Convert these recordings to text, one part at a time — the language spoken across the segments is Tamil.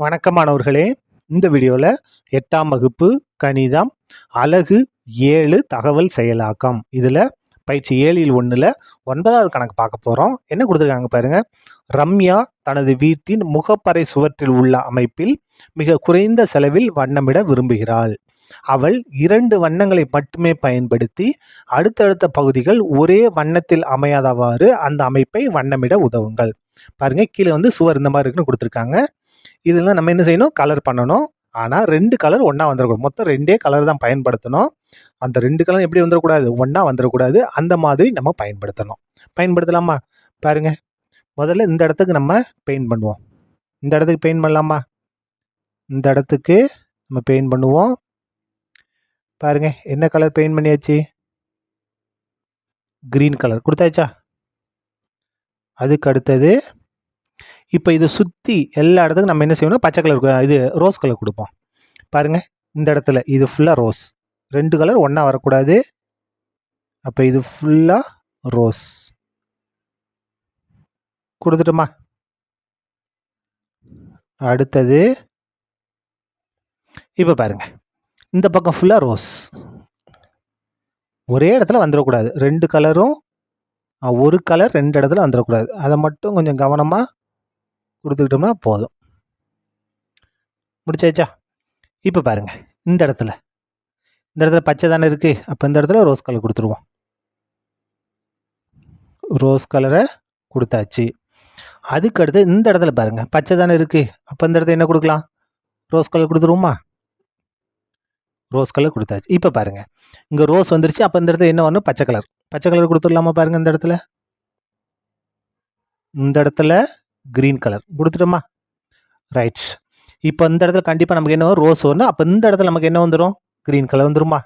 வணக்கம் மாணவர்களே. இந்த வீடியோவில் 8ஆம் வகுப்பு கணிதம் அலகு 7 தகவல் செயலாக்கம் இதில் பயிற்சி 7ல் 1ல் 9வது கணக்கு பார்க்க போகிறோம். என்ன கொடுத்துருக்காங்க பாருங்கள். ரம்யா தனது வீட்டின் முகப்பறை சுவற்றில் உள்ள அமைப்பில் மிக குறைந்த செலவில் வண்ணமிட விரும்புகிறாள். அவள் 2 வண்ணங்களை மட்டுமே பயன்படுத்தி அடுத்தடுத்த பகுதிகள் ஒரே வண்ணத்தில் அமையாதவாறு அந்த அமைப்பை வண்ணமிட உதவுங்கள். பாருங்கள், கீழே சுவர் இந்த மாதிரி இருக்குன்னு கொடுத்துருக்காங்க. இதெல்லாம் நம்ம என்ன செய்யணும்? கலர் பண்ணணும். ஆனால் 2 கலர் ஒன்றா வந்துடக்கூடாது. மொத்தம் 2 கலர் தான் பயன்படுத்தணும். அந்த 2 கலர் எப்படி வந்துடக்கூடாது? ஒன்றா வந்துடக்கூடாது. அந்த மாதிரி நம்ம பயன்படுத்தணும். பயன்படுத்தலாமா? பாருங்கள், முதல்ல இந்த இடத்துக்கு நம்ம பெயிண்ட் பண்ணுவோம். இந்த இடத்துக்கு பெயிண்ட் பண்ணலாமா? இந்த இடத்துக்கு நம்ம பெயிண்ட் பண்ணுவோம். பாருங்கள், என்ன கலர் பெயிண்ட் பண்ணியாச்சு? க்ரீன் கலர் கொடுத்தாச்சா? அதுக்கு அடுத்தது இப்போ இதை சுற்றி எல்லா இடத்துக்கும் நம்ம என்ன செய்யணும்? பச்சை கலர், இது ரோஸ் கலர் கொடுப்போம். பாருங்கள், இந்த இடத்துல இது ஃபுல்லாக ரோஸ். 2 கலர் ஒன்றா வரக்கூடாது. அப்போ இது ஃபுல்லாக ரோஸ் கொடுத்துட்டோமா? அடுத்தது இப்போ பாருங்கள், இந்த பக்கம் ஃபுல்லாக ரோஸ். ஒரே இடத்துல வந்துடக்கூடாது. 2 கலரும் ஒரு கலர் 2 இடத்துல வந்துடக்கூடாது. அதை மட்டும் கொஞ்சம் கவனமாக கொடுத்துக்கிட்டோம்னா போதும். முடிச்சாச்சா? இப்போ பாருங்கள், இந்த இடத்துல பச்சை தானே இருக்குது. அப்போ இந்த இடத்துல ரோஸ் கலர் கொடுத்துருவோம். ரோஸ் கலரை கொடுத்தாச்சு. அதுக்கு அடுத்து இந்த இடத்துல பாருங்கள், பச்சை தானே இருக்குது. அப்போ இந்த இடத்துல என்ன கொடுக்கலாம்? ரோஸ் கலர் கொடுத்துருவோமா? ரோஸ் கலர் கொடுத்தாச்சு. இப்போ பாருங்கள், இங்கே ரோஸ் வந்துருச்சு. அப்போ இந்த இடத்துல என்ன வரணும்? பச்சை கலர் கொடுத்துடலாமா? பாருங்கள், இந்த இடத்துல க்ரீன் கலர் கொடுத்துட்டோமா? ரைட். இப்போ இந்த இடத்துல கண்டிப்பாக நமக்கு என்ன வரும்? ரோஸ் வரணும். அப்போ இந்த இடத்துல நமக்கு என்ன வந்துடும்? க்ரீன் கலர் வந்துருமா?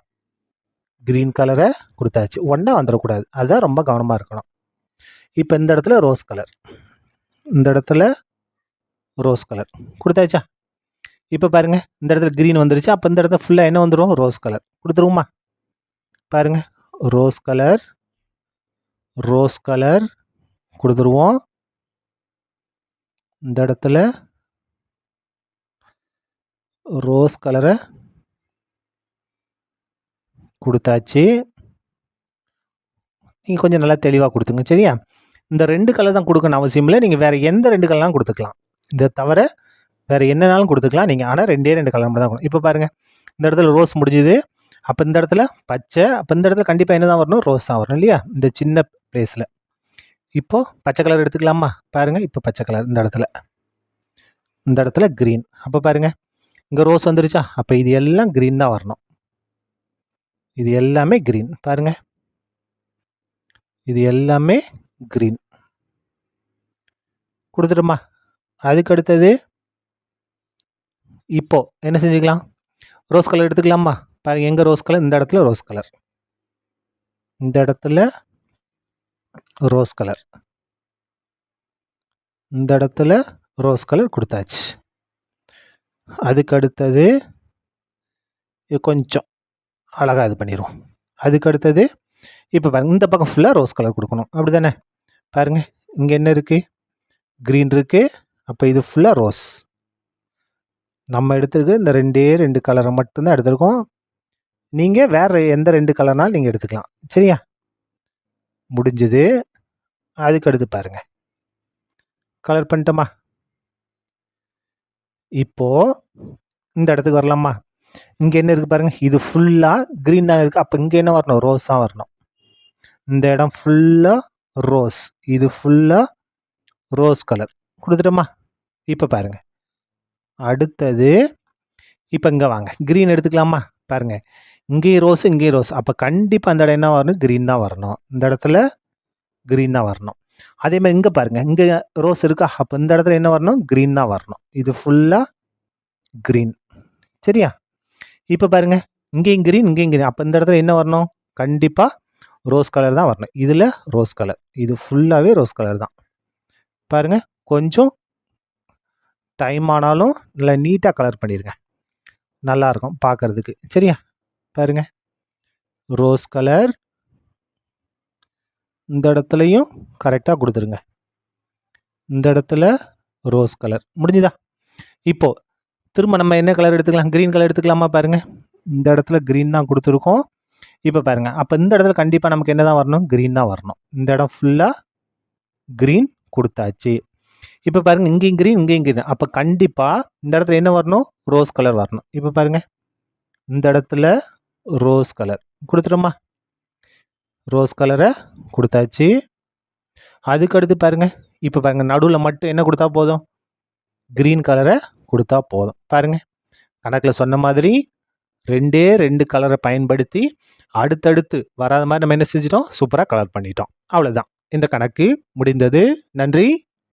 க்ரீன் கலரை கொடுத்தாச்சு. ஒன்றா வந்துடக்கூடாது. அதுதான் ரொம்ப கவனமாக இருக்கணும். இப்போ இந்த இடத்துல ரோஸ் கலர், இந்த இடத்துல ரோஸ் கலர் கொடுத்தாச்சா? இப்போ பாருங்கள், இந்த இடத்துல க்ரீன் வந்துருச்சு. அப்போ இந்த இடத்துல ஃபுல்லாக என்ன வந்துடும்? ரோஸ் கலர் கொடுத்துருவோமா? பாருங்கள், ரோஸ் கலர் கொடுத்துருவோம். இந்த இடத்துல ரோஸ் கலரை கொடுத்தாச்சு. நீங்கள் கொஞ்சம் நல்லா தெளிவாக கொடுத்துங்க, சரியா? இந்த 2 கலர் தான் கொடுக்கணும் அவசியம் இல்லை. நீங்கள் வேறு எந்த 2 கலர்லாம் கொடுத்துக்கலாம். இதை தவிர வேறு என்னனாலும் கொடுத்துக்கலாம் நீங்கள். ஆனால் 2 கலர் மட்டும் தான் கொடுக்கணும். இப்போ பாருங்கள், இந்த இடத்துல ரோஸ் முடிஞ்சுது. அப்போ இந்த இடத்துல பச்சை. அப்போ இந்த இடத்துல கண்டிப்பாக என்ன தான் வரணும்? ரோஸ் தான் வரணும், இல்லையா? இந்த சின்ன பிளேஸில். இப்போது பச்சை கலர் எடுத்துக்கலாமா? பாருங்கள், இப்போ பச்சை கலர் இந்த இடத்துல க்ரீன். அப்போ பாருங்கள், இங்கே ரோஸ் வந்துருச்சா? அப்போ இது எல்லாம் க்ரீன் தான் வரணும். இது எல்லாமே க்ரீன். பாருங்கள், இது எல்லாமே க்ரீன் கொடுத்துட்டோமா? அதுக்கு அடுத்தது இப்போது என்ன செஞ்சுக்கலாம்? ரோஸ் கலர் எடுத்துக்கலாமா? பாருங்கள், எங்கே ரோஸ் கலர்? இந்த இடத்துல ரோஸ் கலர், இந்த இடத்துல ரோஸ் கலர், இந்த இடத்துல ரோஸ் கலர் கொடுத்தாச்சு. அதுக்கு அடுத்தது கொஞ்சம் அழகாக இது பண்ணிடுவோம். அதுக்கு அடுத்தது இப்போ பாருங்கள், இந்த பக்கம் ஃபுல்லாக ரோஸ் கலர் கொடுக்கணும். அப்படி தானே? பாருங்கள், இங்கே என்ன இருக்குது? க்ரீன் இருக்குது. அப்போ இது ஃபுல்லாக ரோஸ். நம்ம எடுத்துருக்கு இந்த 2 கலரை மட்டும்தான் எடுத்துருக்கோம். நீங்கள் வேறு எந்த 2 கலர்னாலும் நீங்கள் எடுத்துக்கலாம், சரியா? முடிஞ்சது. அதுக்கு அடுத்து பாருங்கள், கலர் பண்ணிட்டோமா? இப்போது இந்த இடத்துக்கு வரலாமா? இங்கே என்ன இருக்குது பாருங்கள், இது ஃபுல்லாக க்ரீன் தானே இருக்குது. அப்போ இங்கே என்ன வரணும்? ரோஸாக வரணும். இந்த இடம் ஃபுல்லாக ரோஸ், இது ஃபுல்லாக ரோஸ் கலர் கொடுத்துட்டோமா? இப்போ பாருங்கள், அடுத்தது இப்போ இங்கே வாங்க, க்ரீன் எடுத்துக்கலாமா? பாருங்கள், இங்கேயும் ரோஸ், இங்கேயும் ரோஸ். அப்போ கண்டிப்பாக அந்த இடம் என்ன வரணும்? க்ரீன் தான் வரணும். இந்த இடத்துல க்ரீன் தான் வரணும். அதே மாதிரி இங்கே பாருங்கள், இங்கே ரோஸ் இருக்கா? அப்போ இந்த இடத்துல என்ன வரணும்? க்ரீன் தான் வரணும். இது ஃபுல்லாக க்ரீன், சரியா? இப்போ பாருங்கள், இங்கேயும் க்ரீன், இங்கேயும் க்ரீன். அப்போ இந்த இடத்துல என்ன வரணும்? கண்டிப்பாக ரோஸ் கலர் தான் வரணும். இதில் ரோஸ் கலர், இது ஃபுல்லாகவே ரோஸ் கலர் தான். பாருங்கள், கொஞ்சம் டைம் ஆனாலும் நல்லா நீட்டாக கலர் பண்ணிடுங்க, நல்லாயிருக்கும் பார்க்குறதுக்கு, சரியா? பாருங்கள், ரோஸ் கலர் இந்த இடத்துலையும் கரெக்டாக கொடுத்துருங்க. இந்த இடத்துல ரோஸ் கலர் முடிஞ்சுதா? இப்போது திரும்ப நம்ம என்ன கலர் எடுத்துக்கலாம்? க்ரீன் கலர் எடுத்துக்கலாமா? பாருங்கள், இந்த இடத்துல க்ரீன் தான் கொடுத்துருக்கோம். இப்போ பாருங்கள், அப்போ இந்த இடத்துல கண்டிப்பாக நமக்கு என்ன தான் வரணும்? க்ரீன் தான் வரணும். இந்த இடம் ஃபுல்லாக க்ரீன் கொடுத்தாச்சு. இப்போ பாருங்கள், இங்கேயும் க்ரீன், இங்கேயும் க்ரீன். அப்போ கண்டிப்பாக இந்த இடத்துல என்ன வரணும்? ரோஸ் கலர் வரணும். இப்போ பாருங்கள், இந்த இடத்துல ரோஸ் கலர் கொடுத்துட்டோமா? ரோஸ் கலரை கொடுத்தாச்சு. அதுக்கடுத்து பாருங்கள், இப்போ பாருங்கள், நடுவில் மட்டும் என்ன கொடுத்தா போதும்? க்ரீன் கலரை கொடுத்தா போதும். பாருங்கள், கணக்கில் சொன்ன மாதிரி 2 கலரை பயன்படுத்தி அடுத்தடுத்து வராத மாதிரி நம்ம என்ன செஞ்சிட்டோம்? சூப்பராக கலர் பண்ணிட்டோம். அவ்வளோதான், இந்த கணக்கு முடிந்தது. நன்றி.